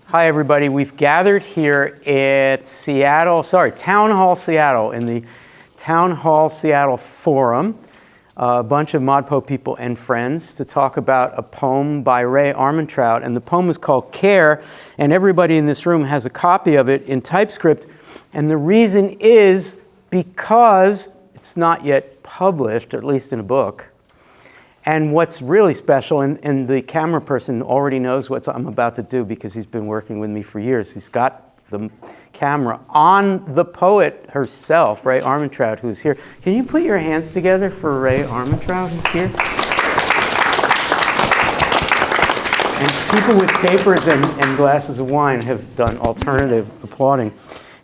Hi, everybody. We've gathered here at Town Hall Seattle, in the Town Hall Seattle Forum, a bunch of ModPo people and friends to talk about a poem by Rae Armantrout. And the poem is called Care, and everybody in this room has a copy of it in TypeScript. And the reason is because it's not yet published, or at least in a book. And what's really special, and the camera person already knows what I'm about to do because he's been working with me for years. He's got the camera on the poet herself, Rae Armantrout, who's here. Can you put your hands together for Rae Armantrout, who's here? And people with papers and glasses of wine have done alternative applauding.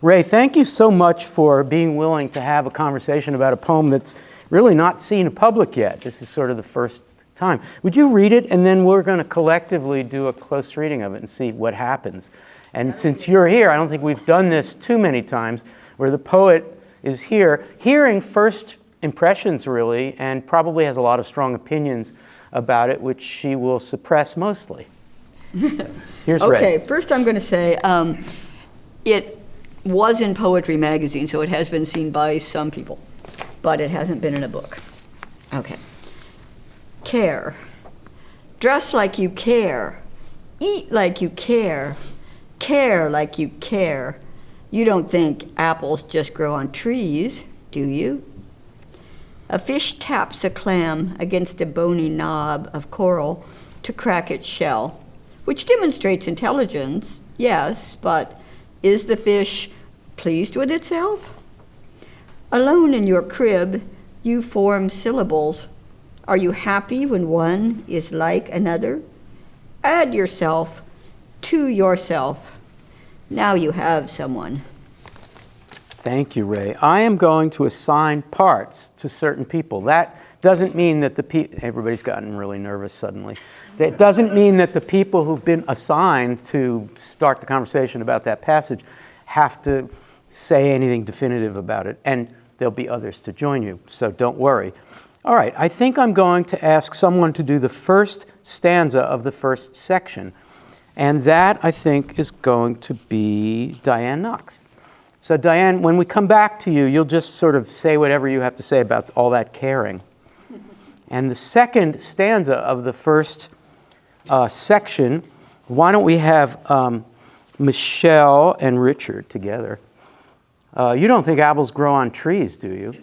Rae, thank you so much for being willing to have a conversation about a poem that's really not seen in public yet. This is sort of the first time. Would you read it, and then we're going to collectively do a close reading of it and see what happens. And since you're here, I don't think we've done this too many times, where the poet is here, hearing first impressions, really, and probably has a lot of strong opinions about it, which she will suppress mostly. Here's Rae. Okay, first I'm going to say it was in Poetry magazine, so it has been seen by some people, but it hasn't been in a book. Okay. Care. Dress like you care. Eat like you care. Care like you care. You don't think apples just grow on trees, do you? A fish taps a clam against a bony knob of coral to crack its shell, which demonstrates intelligence, yes, but is the fish pleased with itself? Alone in your crib, you form syllables. Are you happy when one is like another? Add yourself to yourself. Now you have someone. Thank you, Rae. I am going to assign parts to certain people. That doesn't mean that everybody's gotten really nervous suddenly. That doesn't mean that the people who've been assigned to start the conversation about that passage have to say anything definitive about it. And there'll be others to join you, so don't worry. All right, I think I'm going to ask someone to do the first stanza of the first section. And that, I think, is going to be Diane Knox. So Diane, when we come back to you, you'll just sort of say whatever you have to say about all that caring. And the second stanza of the first section, why don't we have Michelle and Richard together. You don't think apples grow on trees, do you?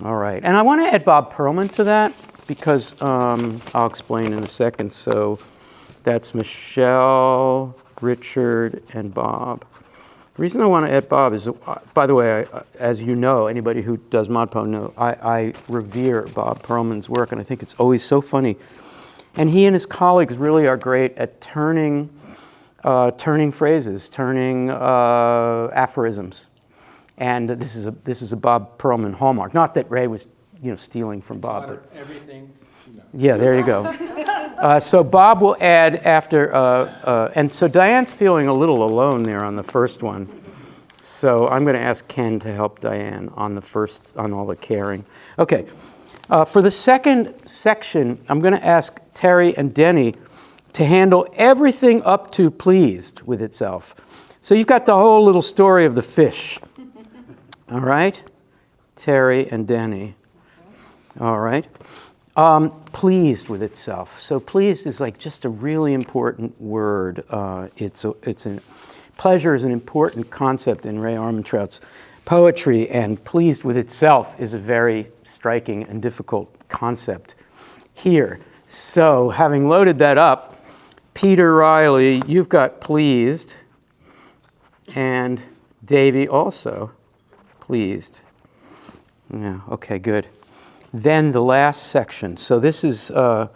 All right. And I want to add Bob Perlman to that because I'll explain in a second. So that's Michelle, Richard, and Bob. The reason I want to add Bob is, by the way, as you know, anybody who does ModPo know, I revere Bob Perlman's work, and I think it's always so funny. And he and his colleagues really are great at turning phrases, turning aphorisms. And this is a Bob Perlman hallmark. Not that Rae was, stealing from Bob. But everything. Yeah, there you go. So Bob will add after, and so Diane's feeling a little alone there on the first one. So I'm going to ask Ken to help Diane on all the caring. Okay. For the second section, I'm going to ask Terry and Denny to handle everything up to pleased with itself. So you've got the whole little story of the fish. All right? Terry and Denny. All right? Pleased with itself. So pleased is like just a really important word. Pleasure is an important concept in Rae Armantrout's poetry, and pleased with itself is a very striking and difficult concept here. So having loaded that up, Peter Riley, you've got pleased, and Davey also pleased. Yeah, okay, good. Then the last section. So this is kind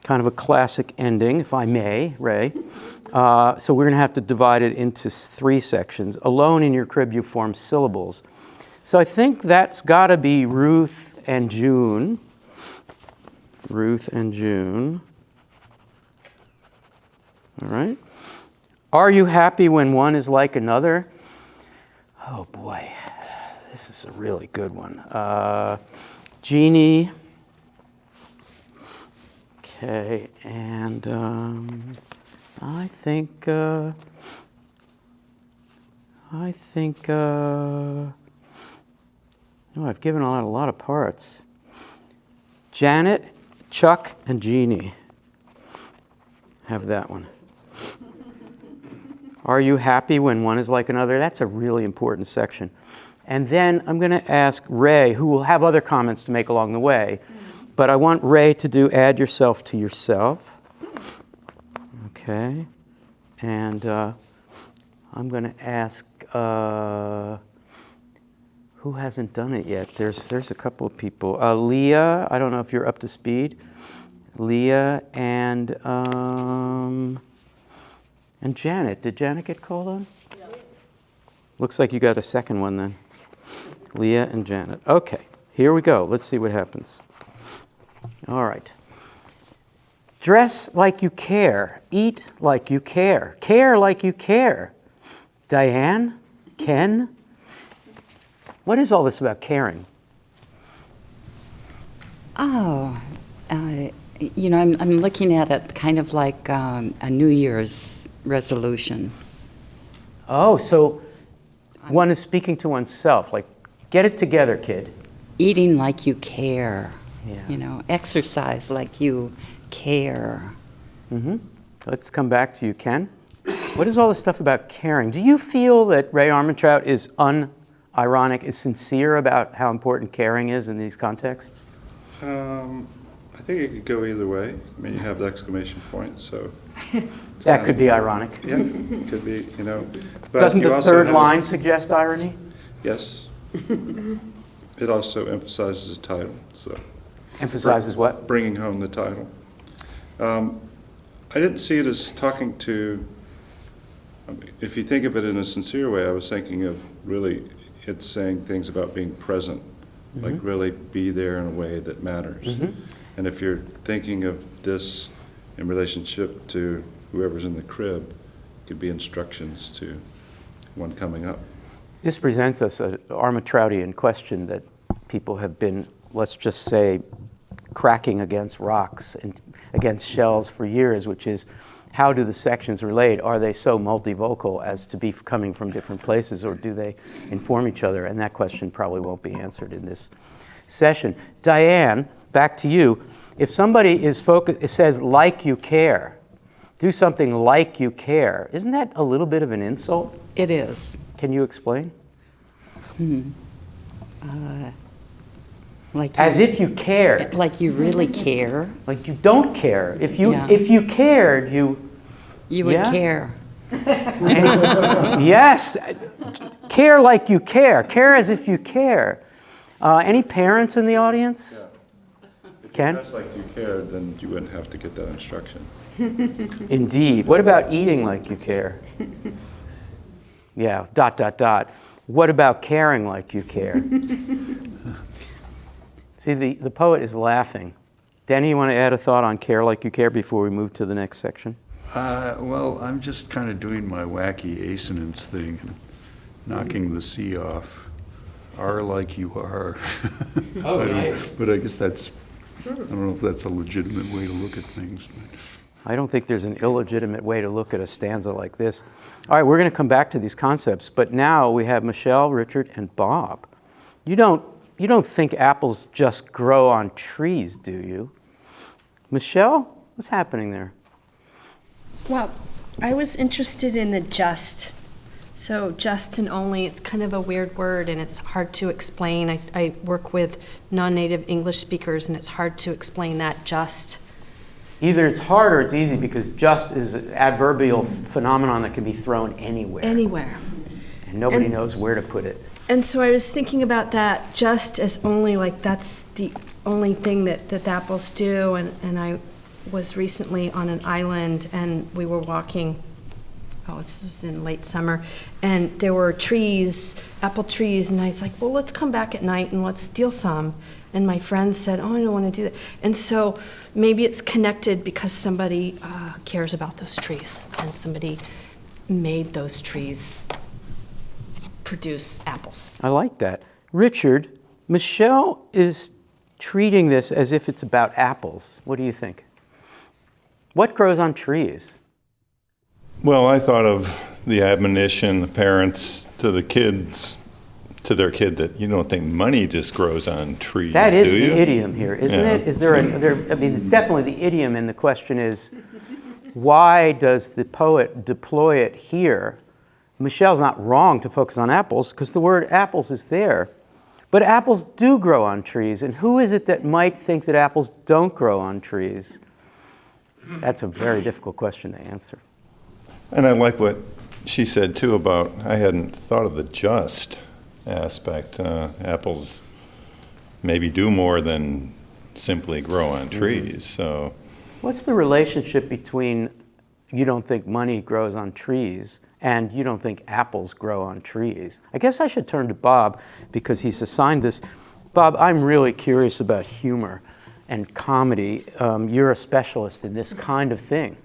of a classic ending, if I may, Rae. So we're going to have to divide it into three sections. Alone in your crib, you form syllables. So I think that's got to be Ruth and June. Ruth and June. All right. Are you happy when one is like another? Oh, boy. This is a really good one. Jeannie. Okay, and I think, oh, I've given out a lot of parts. Janet, Chuck, and Jeannie. Have that one. Are you happy when one is like another? That's a really important section. And then I'm going to ask Rae, who will have other comments to make along the way, but I want Rae to do add yourself to yourself. Okay. And I'm going to ask, who hasn't done it yet? There's a couple of people. Leah, I don't know if you're up to speed. Leah and Janet. Did Janet get called on? Yeah. Looks like you got a second one then. Leah and Janet. Okay, here we go. Let's see what happens. All right. Dress like you care. Eat like you care. Care like you care. Diane? Ken? What is all this about caring? Oh, you know, I'm looking at it kind of like a New Year's resolution. Oh, so one is speaking to oneself, like, get it together, kid. Eating like you care. Yeah. You know, exercise like you care. Mm-hmm. Let's come back to you, Ken. What is all this stuff about caring? Do you feel that Rae Armantrout is unironic, is sincere about how important caring is in these contexts? I think it could go either way. I mean, you have the exclamation point, so That could be ironic. yeah, could be, you know. But Doesn't you the also third have- line suggest irony? Yes. It also emphasizes the title, so Emphasizes what? bringing home the title. I didn't see it as talking to. I mean, if you think of it in a sincere way, I was thinking of really it's saying things about being present, like really be there in a way that matters. And if you're thinking of this in relationship to whoever's in the crib, it could be instructions to one coming up. This presents us an Armantroutian question that people have been, let's just say, cracking against rocks and against shells for years, which is, how do the sections relate? Are they so multivocal as to be coming from different places, or do they inform each other? And that question probably won't be answered in this session. Diane, back to you. If somebody is focused, it says like you care, do something like you care, isn't that a little bit of an insult? It is. Can you explain? Like As if you cared. like you really care. Like you don't care. If you Yeah. if you cared, you You would Yeah. care. yes, care like you care. Care as if you care. Any parents in the audience? Ken? If you dress like you cared, then you wouldn't have to get that instruction. Indeed. What about eating like you care? Yeah, ... What about caring like you care? See, the poet is laughing. Denny, you want to add a thought on care like you care before we move to the next section? Well, I'm just kind of doing my wacky assonance thing and knocking the C off. Are like you are. Oh, nice. But I guess that's, I don't know if that's a legitimate way to look at things. I don't think there's an illegitimate way to look at a stanza like this. All right, we're going to come back to these concepts, but now we have Michelle, Richard, and Bob. You don't think apples just grow on trees, do you? Michelle, what's happening there? Well, I was interested in the just. So just and only, it's kind of a weird word and it's hard to explain. I work with non-native English speakers and it's hard to explain that just. Either it's hard or it's easy, because just is an adverbial phenomenon that can be thrown anywhere. Anywhere. And nobody knows where to put it. And so I was thinking about that just as only, like that's the only thing that the apples do. And I was recently on an island and we were walking, this was in late summer, and there were trees, apple trees, and I was like, well, let's come back at night and let's steal some. And my friends said, oh, I don't want to do that. And so maybe it's connected because somebody cares about those trees and somebody made those trees produce apples. I like that. Richard, Michelle is treating this as if it's about apples. What do you think? What grows on trees? Well, I thought of the admonition, the parents to the kids, to their kid, that you don't think money just grows on trees, That is do you? the idiom here, isn't Yeah. it? Is there, I mean, it's definitely the idiom, and the question is, why does the poet deploy it here? Michelle's not wrong to focus on apples, because the word apples is there. But apples do grow on trees, and who is it that might think that apples don't grow on trees? That's a very difficult question to answer. And I like what she said too about, I hadn't thought of the just aspect. Apples maybe do more than simply grow on trees, so. What's the relationship between you don't think money grows on trees and you don't think apples grow on trees? I guess I should turn to Bob because he's assigned this. Bob, I'm really curious about humor and comedy. You're a specialist in this kind of thing.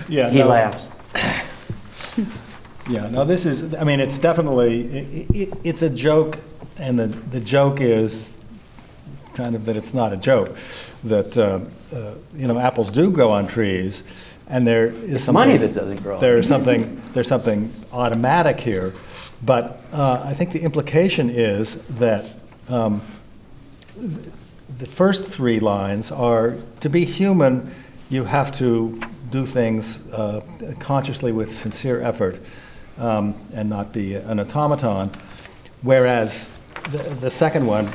Yeah, He no, laughs. Yeah, no, this is, I mean, it's definitely, it's a joke, and the joke is kind of that it's not a joke, that, apples do grow on trees, and there is It's something. money that doesn't grow. There's something automatic here, but I think the implication is that the first three lines are, to be human, you have to do things consciously with sincere effort and not be an automaton. Whereas the second one,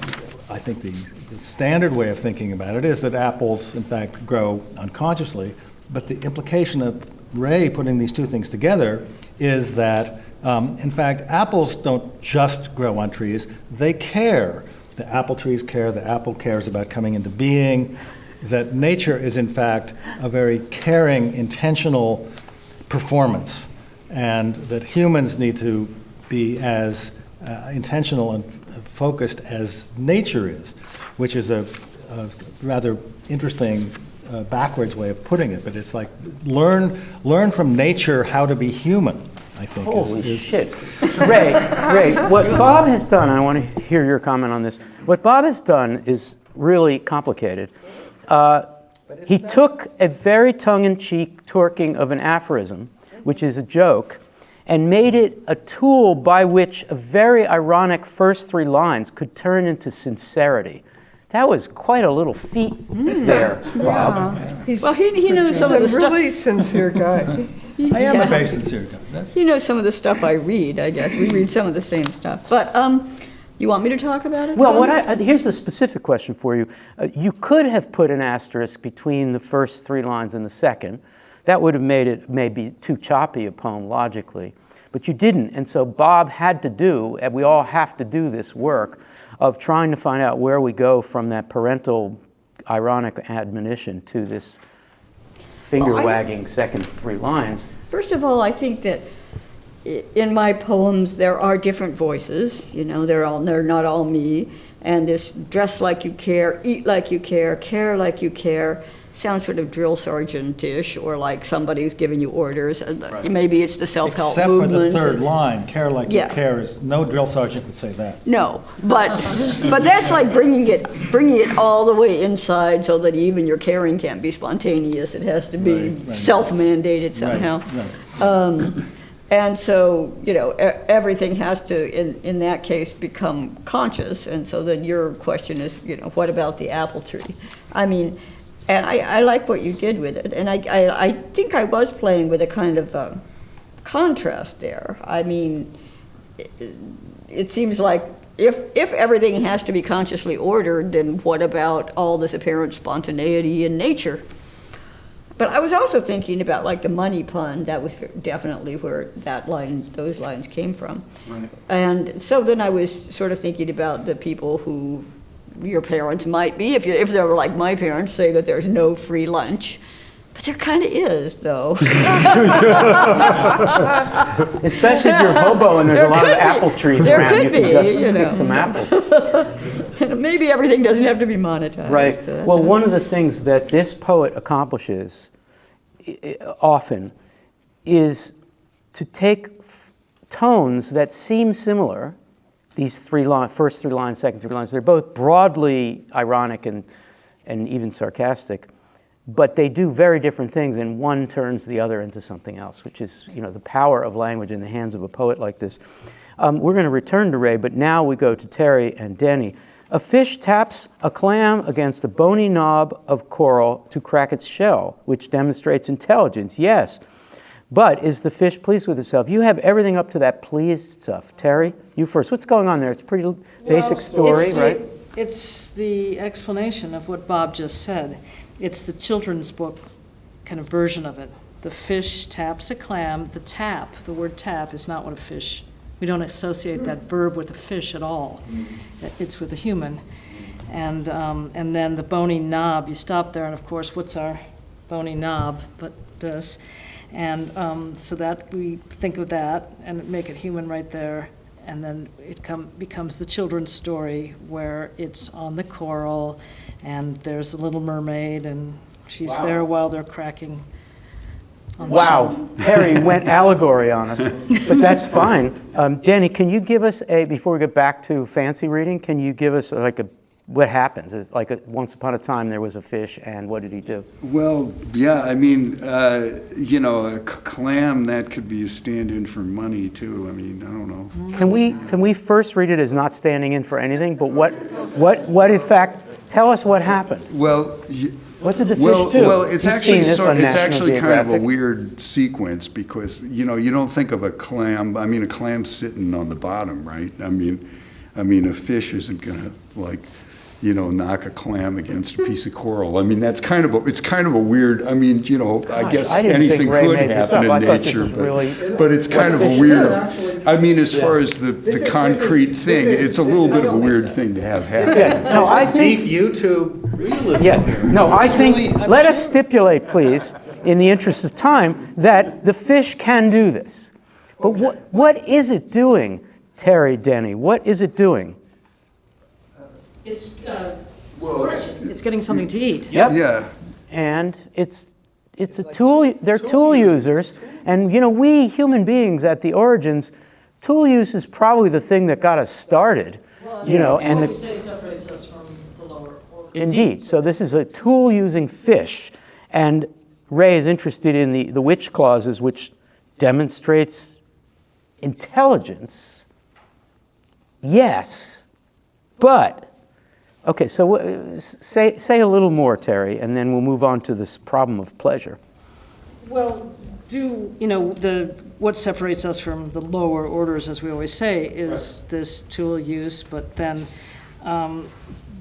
I think the standard way of thinking about it is that apples, in fact, grow unconsciously. But the implication of Rae putting these two things together is that, in fact, apples don't just grow on trees, they care. The apple trees care, the apple cares about coming into being, that nature is, in fact, a very caring, intentional performance, and that humans need to be as intentional and focused as nature is, which is a rather interesting backwards way of putting it, but it's like learn from nature how to be human, I think. Holy shit. Rae, what Bob has done, and I want to hear your comment on this, what Bob has done is really complicated. He took a very tongue-in-cheek twerking of an aphorism, which is a joke, and made it a tool by which a very ironic first three lines could turn into sincerity. That was quite a little feat there, Bob. Well, he knows some of the He's a stuff. really sincere guy. I am a very sincere guy. He knows some of the stuff I read, I guess. We read some of the same stuff. But you want me to talk about it? Well, some? here's a specific question for you. You could have put an asterisk between the first three lines and the second. That would have made it maybe too choppy a poem logically. But you didn't, and so Bob had to do, and we all have to do this work of trying to find out where we go from that parental ironic admonition to this finger-wagging second three lines. First of all, I think that in my poems there are different voices. You know, they're not all me. And this dress like you care, eat like you care like you care, sounds sort of drill sergeant-ish, or like somebody's giving you orders. Right. Maybe it's the self-help Except movement. for the third line, care like Yeah. you care, is no drill sergeant would say that. No, but that's like bringing it all the way inside so that even your caring can't be spontaneous. It has to be Right. self-mandated somehow. Right. And so, everything has to, in that case, become conscious. And so then your question is, what about the apple tree? I mean, and I like what you did with it. And I think I was playing with a kind of a contrast there. I mean, it seems like if everything has to be consciously ordered, then what about all this apparent spontaneity in nature? But I was also thinking about like the money pun. That was definitely where those lines came from. Right. And so then I was sort of thinking about the people who your parents might be, if they were like my parents, say that there's no free lunch. But there kind of is, though. Especially if you're a hobo and there's a lot of apple trees There around. could You can be, just pick some apples. Maybe everything doesn't have to be monetized. Right. That's Well, one of the things that this poet accomplishes often is to take tones that seem similar, these first three lines, second three lines, they're both broadly ironic and even sarcastic, but they do very different things, and one turns the other into something else, which is, the power of language in the hands of a poet like this. We're going to return to Rae, but now we go to Terry and Denny. A fish taps a clam against a bony knob of coral to crack its shell, which demonstrates intelligence. Yes, but is the fish pleased with itself? You have everything up to that pleased stuff. Terry, you first. What's going on there? It's a pretty basic story, right? It's the explanation of what Bob just said. It's the children's book kind of version of it. The fish taps a clam. The word tap is not what a fish, we don't associate that verb with a fish at all. It's with a human. And then the bony knob, you stop there, and of course, what's our bony knob but this? And so that we think of that and make it human right there. And then it becomes the children's story where it's on the coral and there's a little mermaid and she's there while they're cracking on the shell. Terry went allegory on us, but that's fine. Danny, can you give us before we get back to fancy reading, can you give us what happens? It's once upon a time there was a fish, and what did he do? Well, yeah, I mean, a clam, that could be a stand-in for money, too. I mean, I don't know. Can we first read it as not standing in for anything, but what in fact, tell us what happened. Well, what did the fish do? Well, it's actually kind of a Geographic. weird sequence because, you don't think of a clam. I mean, a clam's sitting on the bottom, right? I mean, a fish isn't going to, knock a clam against a piece of coral. I mean, it's kind of a weird, I guess I didn't anything think Rae could made this happen up. in I thought this nature, was but it's kind of a weird, as far as the concrete thing, it's a little bit of a weird thing to have happen. No, I think Deep YouTube realism. yes. No, I think let us stipulate, please, in the interest of time, that the fish can do this. But what is it doing, Terry, Denny? What is it doing? It's Well, it's getting something to eat. Yep. Yeah. And it's a tool. They're tool users, and we human beings at the origins, tool use is probably the thing that got us started. And What we say separates us from the lower order. indeed. So this is a tool using fish, and Rae is interested in the which clauses, which demonstrates intelligence. Yes, but. Okay, so say a little more, Terry, and then we'll move on to this problem of pleasure. Well, what separates us from the lower orders, as we always say, is this tool use, but then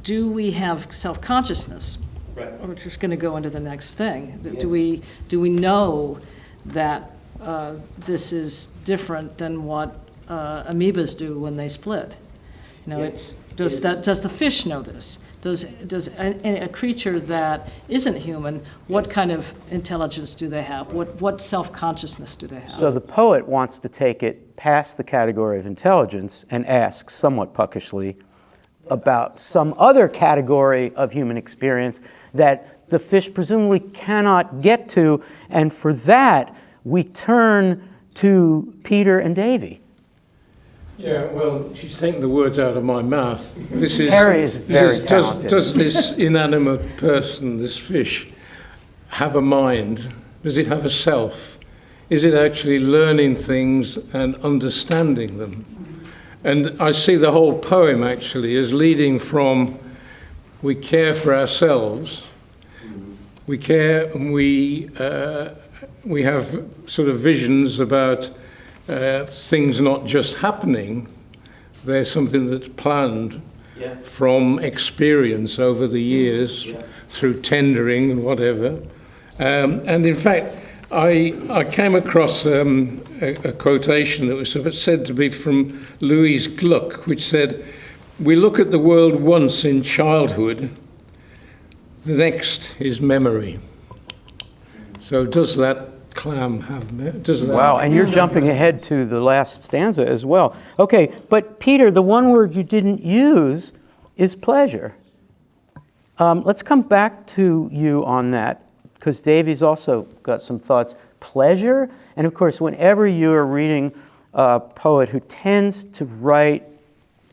do we have self-consciousness? Right. We're just going to go into the next thing. Yeah. Do we know that this is different than what amoebas do when they split? Does the fish know this? Does a creature that isn't human, what kind of intelligence do they have? What self-consciousness do they have? So the poet wants to take it past the category of intelligence and ask somewhat puckishly about some other category of human experience that the fish presumably cannot get to, and for that we turn to Peter and Davy. Yeah, well, she's taken the words out of my mouth. Terry is very talented. Does this inanimate person, this fish, have a mind? Does it have a self? Is it actually learning things and understanding them? And I see the whole poem actually as leading from we care for ourselves, we care, and we have sort of visions about things not just happening, they're something that's planned from experience over the years through tendering and whatever. And in fact, I came across a quotation that was said to be from Louise Gluck, which said, "We look at the world once in childhood, the next is memory." So does that clam have, does that? Wow, and you're jumping ahead to the last stanza as well. Okay, but Peter, the one word you didn't use is pleasure. Let's come back to you on that, because Davy's also got some thoughts. Pleasure, and of course, whenever you are reading a poet who tends to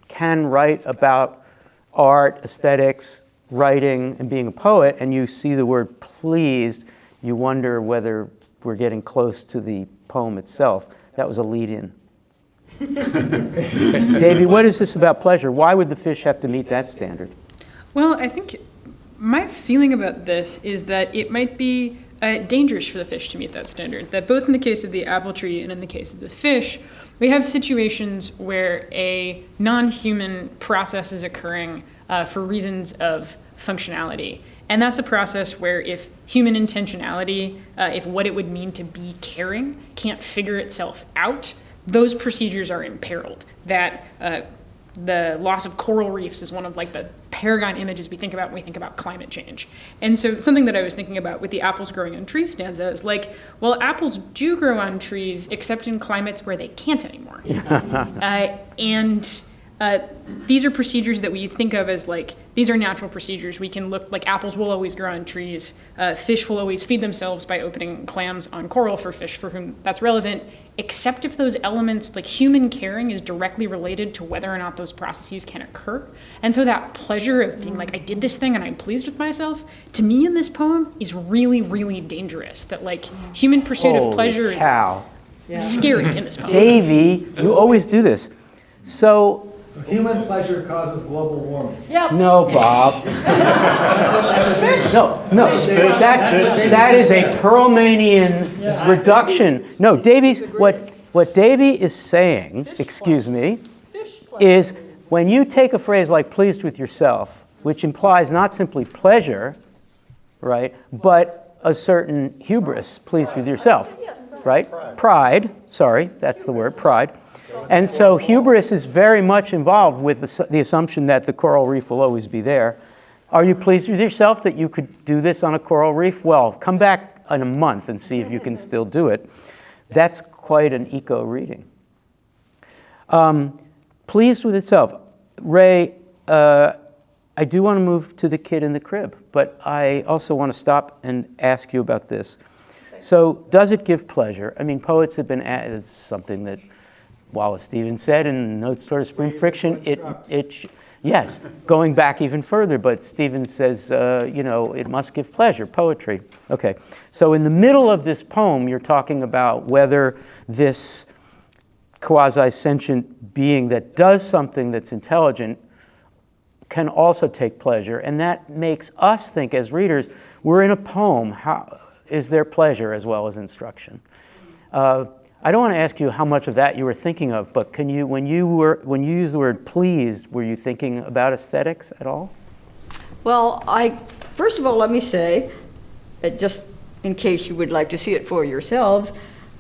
can write about art, aesthetics, writing and being a poet and you see the word pleased, you wonder whether we're getting close to the poem itself. That was a lead-in. Davey, what is this about pleasure? Why would the fish have to meet that standard? Well, I think my feeling about this is that it might be dangerous for the fish to meet that standard. That both in the case of the apple tree and in the case of the fish, we have situations where a non-human process is occurring for reasons of functionality. And that's a process where if human intentionality, if what it would mean to be caring can't figure itself out, those procedures are imperiled. That the loss of coral reefs is one of like the paragon images we think about when we think about climate change. And so something that I was thinking about with the apples growing on trees stanza is like, well, apples do grow on trees except in climates where they can't anymore. These are procedures that we think of as like, these are natural procedures. We can look, like apples will always grow on trees. Fish will always feed themselves by opening clams on coral for fish for whom that's relevant, except if those elements, like human caring is directly related to whether or not those processes can occur. And so that pleasure of being like, I did this thing and I'm pleased with myself, to me in this poem is really, really dangerous. That like human pursuit of pleasure is scary in this poem. Davey, you always do this. So human pleasure causes global warming. Yep. no, Bob. No, that is a Pearlmanian reduction. No, what Davey is saying, excuse me, is when you take a phrase like pleased with yourself, which implies not simply pleasure, right, but a certain hubris, pleased with yourself, right? Pride, sorry, that's the word, pride. And so hubris is very much involved with the assumption that the coral reef will always be there. Are you pleased with yourself that you could do this on a coral reef? Well, come back in a month and see if you can still do it. That's quite an eco reading. Pleased with itself. Rae, I do want to move to the kid in the crib, but I also want to stop and ask you about this. So does it give pleasure? I mean, poets have been, it's something that Wallace Stevens said in Notes Toward Spring Friction, yes, going back even further, but Stevens says, it must give pleasure, poetry. Okay, so in the middle of this poem, you're talking about whether this quasi-sentient being that does something that's intelligent can also take pleasure, and that makes us think as readers, we're in a poem, how is there pleasure as well as instruction? I don't want to ask you how much of that you were thinking of, but can you, when you use the word pleased, were you thinking about aesthetics at all? Well, first of all, let me say, just in case you would like to see it for yourselves,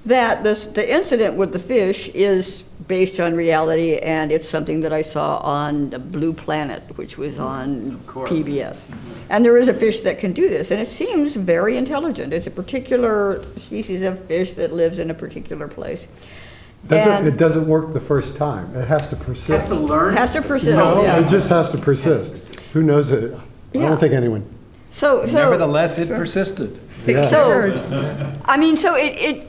that the incident with the fish is based on reality, and it's something that I saw on the Blue Planet, which was on PBS. And there is a fish that can do this, and it seems very intelligent. It's a particular species of fish that lives in a particular place. It doesn't work the first time. It has to persist. Has to learn? Has to persist, No, yeah. it just has to persist. Who knows it? I Yeah. don't think anyone. So Nevertheless, it persisted. Yeah. So it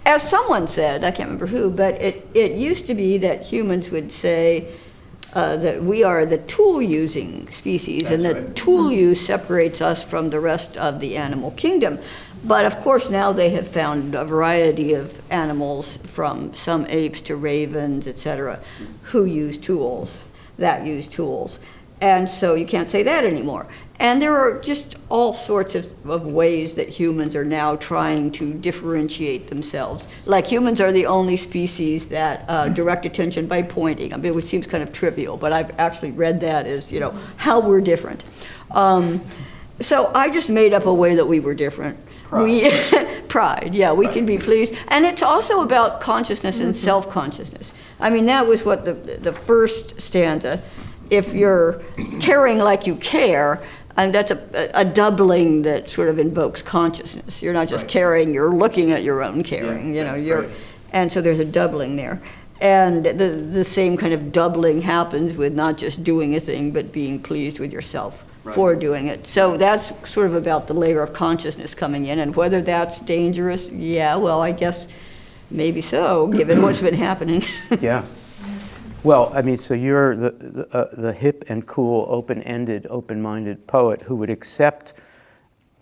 as someone said, I can't remember who, but it used to be that humans would say that we are the tool-using species, and that tool use separates us from the rest of the animal kingdom. But of course, now they have found a variety of animals, from some apes to ravens, etc., who use tools, And so you can't say that anymore. And there are just all sorts of ways that humans are now trying to differentiate themselves. Like humans are the only species that direct attention by pointing, which seems kind of trivial, but I've actually read that as, how we're different. So I just made up a way that we were different. Pride, yeah, we can be pleased. And it's also about consciousness and self-consciousness. I mean, that was what the first stanza, if you're caring like you care, and that's a doubling that sort of invokes consciousness. You're not just caring, you're looking at your own caring, and so there's a doubling there. And the same kind of doubling happens with not just doing a thing, but being pleased with yourself for doing it. So that's sort of about the layer of consciousness coming in, and whether that's dangerous, yeah, well, I guess maybe so, given what's been happening. Yeah. Well, I mean, so you're the hip and cool, open-ended, open-minded poet who would accept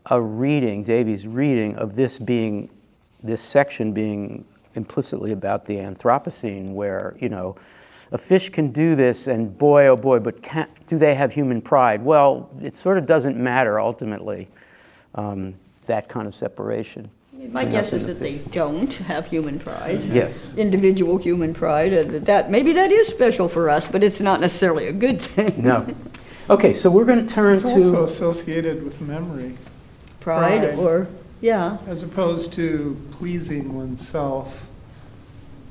a reading, Davy's reading, of this section being implicitly about the Anthropocene, where, you know, a fish can do this, and boy, oh boy, but do they have human pride? Well, it sort of doesn't matter ultimately, that kind of separation. My guess is that they don't have human pride. Yes. Individual human pride, and that maybe that is special for us, but it's not necessarily a good thing. No. Okay, so we're going to turn It's to... also associated with memory. Pride, or, yeah. As opposed to pleasing oneself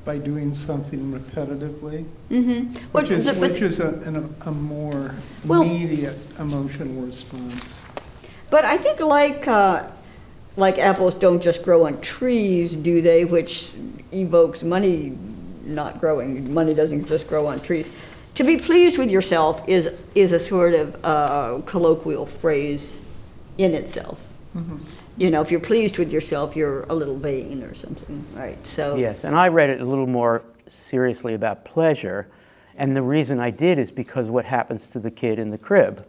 by doing something repetitively, which is a more immediate emotional response. But I think like apples don't just grow on trees, do they? Which evokes money not growing. Money doesn't just grow on trees. To be pleased with yourself is a sort of colloquial phrase in itself. You know, if you're pleased with yourself, you're a little vain or something, right? So Yes, and I read it a little more seriously about pleasure, and the reason I did is because what happens to the kid in the crib,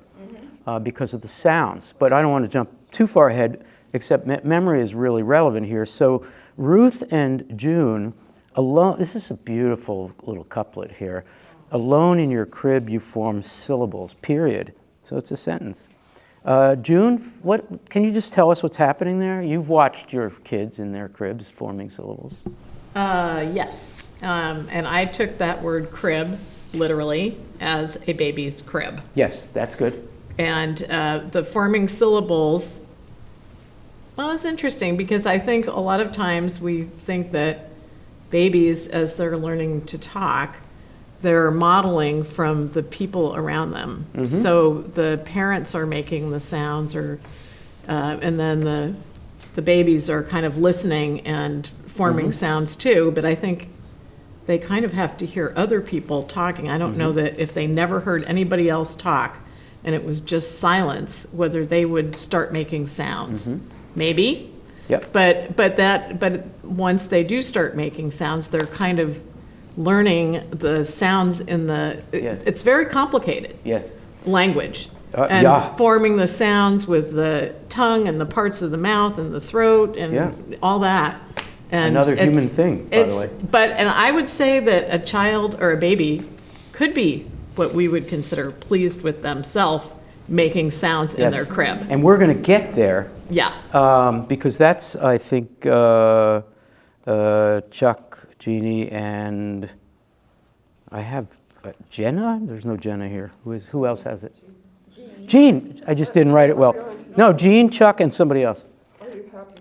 because of the sounds. But I don't want to jump too far ahead, except memory is really relevant here. So Ruth and June, alone, this is a beautiful little couplet here. Alone in your crib you form syllables, period. So it's a sentence. June, what can you just tell us what's happening there? You've watched your kids in their cribs forming syllables. Yes, and I took that word crib literally as a baby's crib. Yes, that's good. And the forming syllables, well, it's interesting because I think a lot of times we think that babies, as they're learning to talk, they're modeling from the people around them. So the parents are making the sounds, and then the babies are kind of listening and forming sounds too. But I think they kind of have to hear other people talking. I don't know that if they never heard anybody else talk and it was just silence, whether they would start making sounds. Maybe. Yep. But once they do start making sounds, they're kind of learning the sounds in the, it's very complicated. Language. And forming the sounds with the tongue and the parts of the mouth and the throat and all that. And another human thing, by the way. And I would say that a child or a baby could be what we would consider pleased with themselves making sounds in their crib. And we're going to get there. Yeah. Because that's, I think, Chuck, Jeannie, and I have Jenna? There's no Jenna here. Who else has it? Jean. I just didn't write it well. No, Jean, Chuck, and somebody else.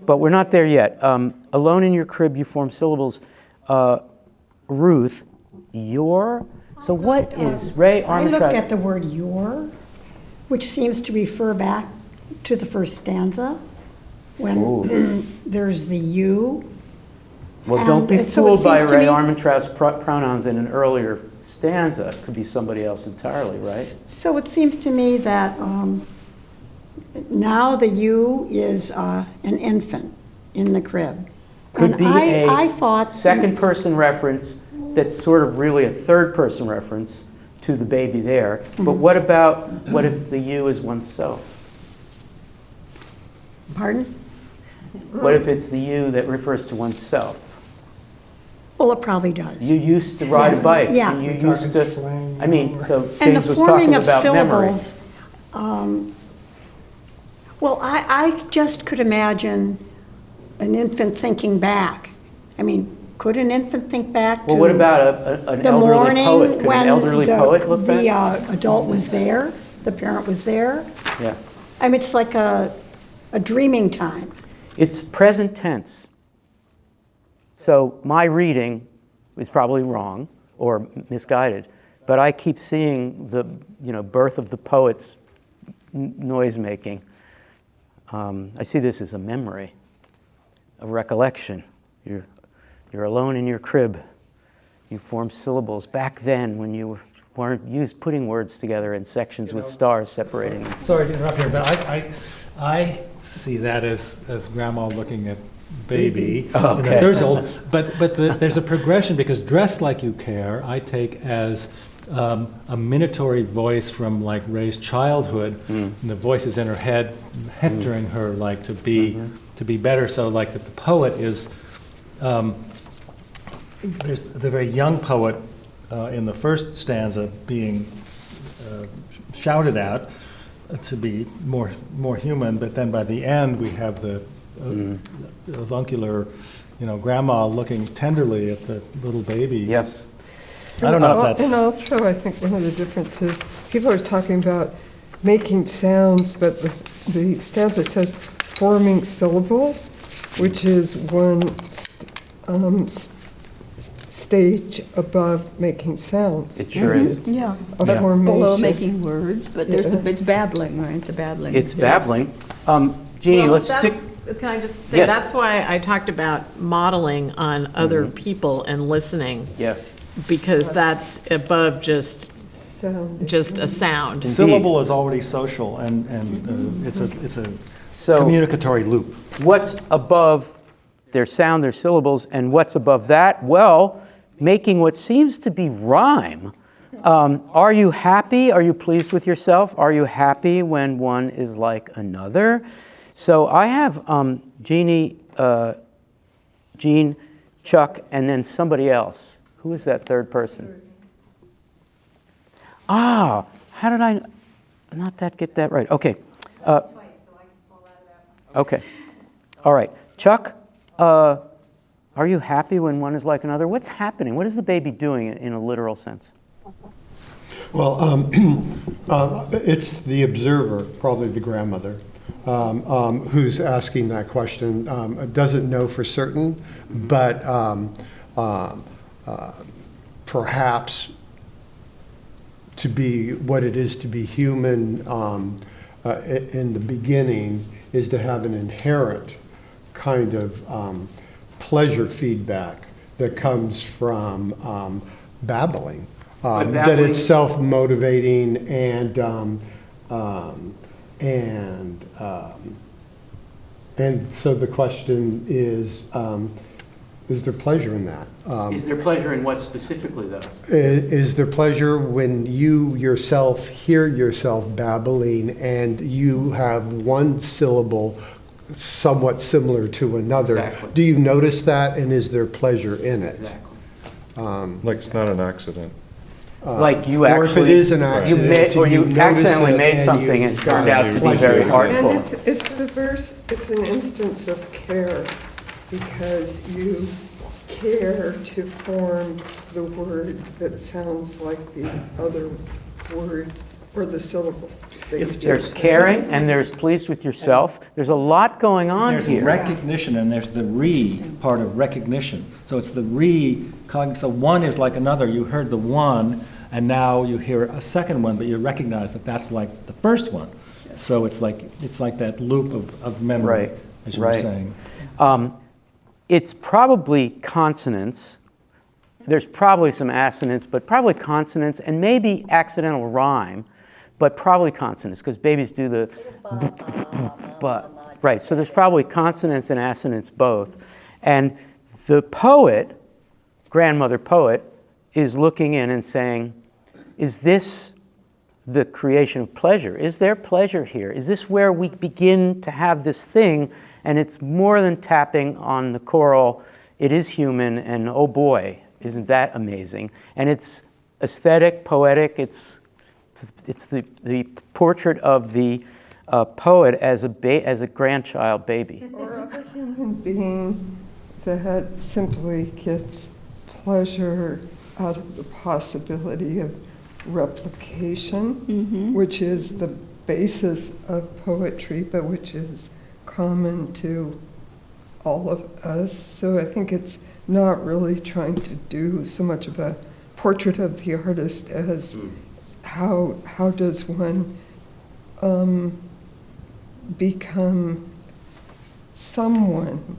But we're not there yet. Alone in your crib, you form syllables. Ruth, your. So what is Rae Armantrout? I looked at the word your, which seems to refer back to the first stanza, when there's the you. Well, don't be fooled by Rae Armantrout's pronouns in an earlier stanza. It could be somebody else entirely, right? So it seems to me that now the you is an infant in the crib. Could be I thought second-person reference that's sort of really a third-person reference to the baby there. But what if the you is oneself? Pardon? What if it's the you that refers to oneself? Well, it probably does. You used to ride a bike. Yeah. And you used to, I mean, so and James the was forming talking of about syllables, memory. Well, I just could imagine an infant thinking back. I mean, could an infant think back to what about an the elderly morning poet? Could when an elderly poet look back? the adult was there, the parent was there? Yeah. I mean, it's like a dreaming time. It's present tense. So my reading is probably wrong or misguided, but I keep seeing the birth of the poet's noise making. I see this as a memory, a recollection. You're alone in your crib. You form syllables. Back then, when you weren't putting words together in sections with stars separating them. Sorry to interrupt here, but I see that as Grandma looking at baby. Okay. In the third syllable. But there's a progression, because dressed like you care, I take as a minatory voice from like Rae's childhood, and the voices in her head hectoring her like to be better. So like that the poet is, there's the very young poet in the first stanza being shouted at to be more human, but then by the end we have the avuncular, grandma looking tenderly at the little baby. Yes. I don't know if that's... And also, I think one of the differences, people are talking about making sounds, but the stanza says forming syllables, which is one stage above making sounds. It sure is. Yeah. A But formation. below making words, but there's it's babbling, right? The babbling. It's babbling. Jeannie, Well, let's that's- stick. Can I just say, Yeah. that's why I talked about modeling on other people and listening, Yeah. because that's above just a sound. Syllable is already social, and it's a communicatory loop. What's above their sound, their syllables, and what's above that? Well, making what seems to be rhyme. Are you happy? Are you pleased with yourself? Are you happy when one is like another? So I have Jeannie, Jean, Chuck, and then somebody else. Who is that third person? How did I not get that right? Okay. Okay. All right. Chuck, are you happy when one is like another? What's happening? What is the baby doing in a literal sense? Well, it's the observer, probably the grandmother, who's asking that question. Doesn't know for certain, but perhaps to be what it is to be human in the beginning is to have an inherent kind of pleasure feedback that comes from babbling. That it's self-motivating and so the question is there pleasure in that? Is there pleasure in what specifically, though? Is there pleasure when you yourself hear yourself babbling and you have one syllable somewhat similar to another? Exactly. Do you notice that, and is there pleasure in it? Exactly. Like it's not an accident. Like you or if it actually, is an accident, you notice accidentally it made and something you and it turned got out to be pleasure very in it. artful. And it's the verse, it's an instance of care, because you care to form the word that sounds like the other word or the syllable. There's caring and there's pleased with yourself. There's a lot going on There's here. recognition, and there's the part of recognition. So it's the so one is like another. You heard the one, and now you hear a second one, but you recognize that that's like the first one. So it's like that loop of memory, as you were saying. It's probably consonants. There's probably some assonants, but probably consonants and maybe accidental rhyme, but probably consonants, because babies do the but. Right, so there's probably consonants and assonants both. And the poet, grandmother poet, is looking in and saying, is this the creation of pleasure? Is there pleasure here? Is this where we begin to have this thing, and it's more than tapping on the choral, it is human, and oh boy, isn't that amazing? And it's aesthetic, poetic, it's the portrait of the poet as a grandchild baby. Or of a human being that simply gets pleasure out of the possibility of replication, which is the basis of poetry, but which is common to all of us. So I think it's not really trying to do so much of a portrait of the artist as how does one become someone.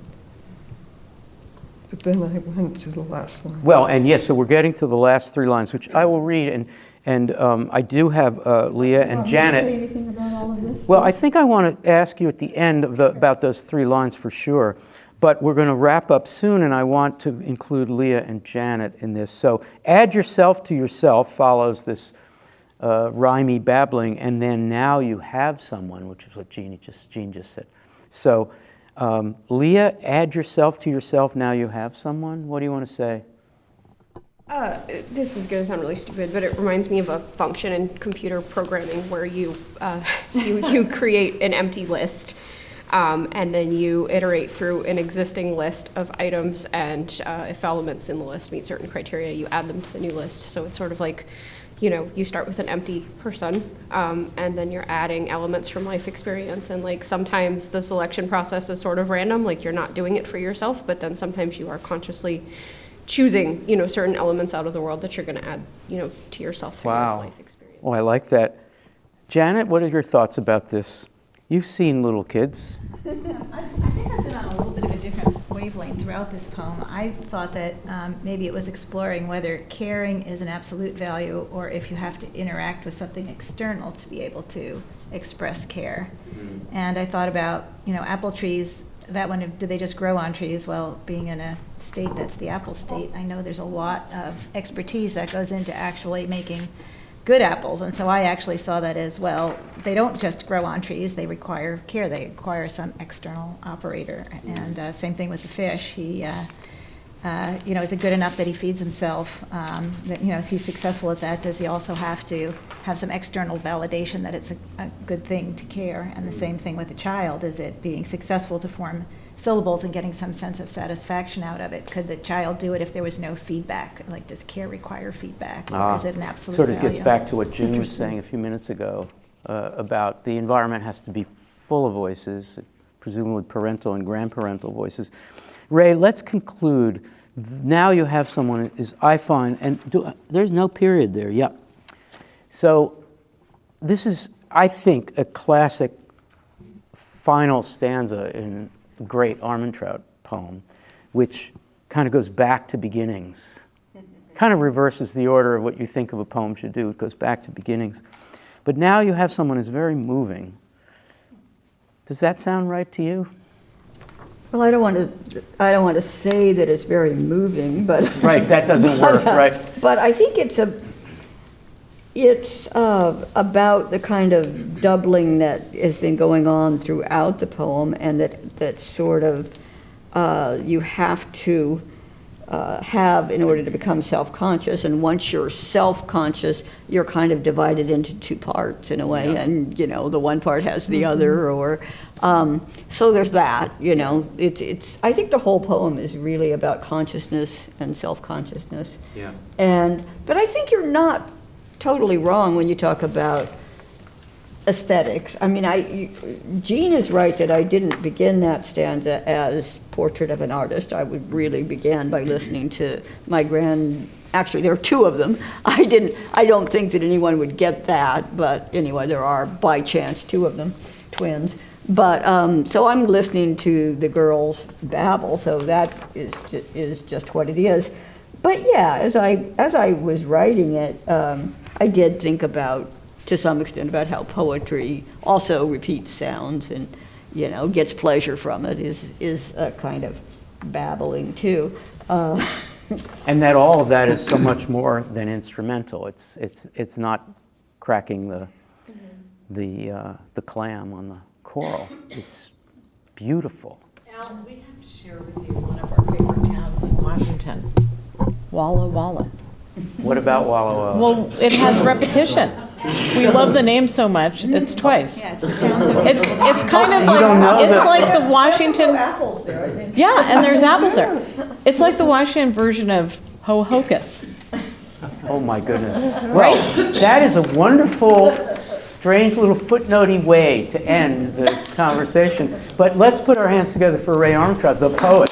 But then I went to the last line. Well, and yes, so we're getting to the last three lines, which I will read, and I do have Leah and Janet. Say anything about all of this? Well, I think I want to ask you at the end about those three lines for sure. But we're going to wrap up soon, and I want to include Leah and Janet in this. So add yourself to yourself follows this rhymey babbling, and then now you have someone, which is what Jean just said. So Leah, add yourself to yourself, now you have someone. What do you want to say? This is going to sound really stupid, but it reminds me of a function in computer programming where you you create an empty list, and then you iterate through an existing list of items, and if elements in the list meet certain criteria, you add them to the new list. So it's sort of like, you start with an empty person, and then you're adding elements from life experience. And like sometimes the selection process is sort of random, like you're not doing it for yourself, but then sometimes you are consciously choosing, certain elements out of the world that you're going to add, to yourself through your life experience. Oh, I like that. Janet, what are your thoughts about this? You've seen little kids. I think I've been on a little bit of a different wavelength throughout this poem. I thought that maybe it was exploring whether caring is an absolute value or if you have to interact with something external to be able to express care. Mm-hmm. And I thought about, apple trees. That one, do they just grow on trees? Well, being in a state that's the apple state, I know there's a lot of expertise that goes into actually making good apples, and so I actually saw that as well. They don't just grow on trees, they require care, they require some external operator. And same thing with the fish. He, is it good enough that he feeds himself? Is he successful at that? Does he also have to have some external validation that it's a good thing to care? And the same thing with a child. Is it being successful to form syllables and getting some sense of satisfaction out of it? Could the child do it if there was no feedback? Like, does care require feedback, or is it an absolute Sort of value? gets back to what June was saying a few minutes ago about the environment has to be full of voices, presumably parental and grandparental voices. Rae, let's conclude. Now you have someone, as I find, and there's no period there, yep. So this is, I think, a classic final stanza in a great Armantrout poem, which kind of goes back to beginnings. Kind of reverses the order of what you think of a poem should do. It goes back to beginnings. But now you have someone who's very moving. Does that sound right to you? Well, I don't want to say that it's very moving, but right, that doesn't work, right? But I think it's about the kind of doubling that has been going on throughout the poem, and that sort of you have to have in order to become self-conscious. And once you're self-conscious, you're kind of divided into two parts in a way, and the one part has the other, or so there's that. It's I think the whole poem is really about consciousness and self-consciousness. Yeah. But I think you're not totally wrong when you talk about aesthetics. I mean, Jean is right that I didn't begin that stanza as Portrait of an Artist. I would really begin by listening to actually there are two of them. I don't think that anyone would get that, but anyway, there are by chance two of them, twins. But so I'm listening to the girls babble, so that is just what it is. But yeah, as I was writing it, I did think about, to some extent, about how poetry also repeats sounds and, gets pleasure from it, is a kind of babbling too. And that all of that is so much more than instrumental. It's not cracking the clam on the coral. It's beautiful. Al, we have to share with you one of our favorite towns in Washington, Walla Walla. What about Walla Walla? Well, it has repetition. We love the name so much, it's twice. Yeah, it's the towns of It's kind of like the Washington. Apples there, I think. Yeah, and there's apples there. It's like the Washington version of Ho Hocus. Oh my goodness. Well, that is a wonderful, strange little footnotey way to end the conversation. But let's put our hands together for Rae Armantrout, the poet.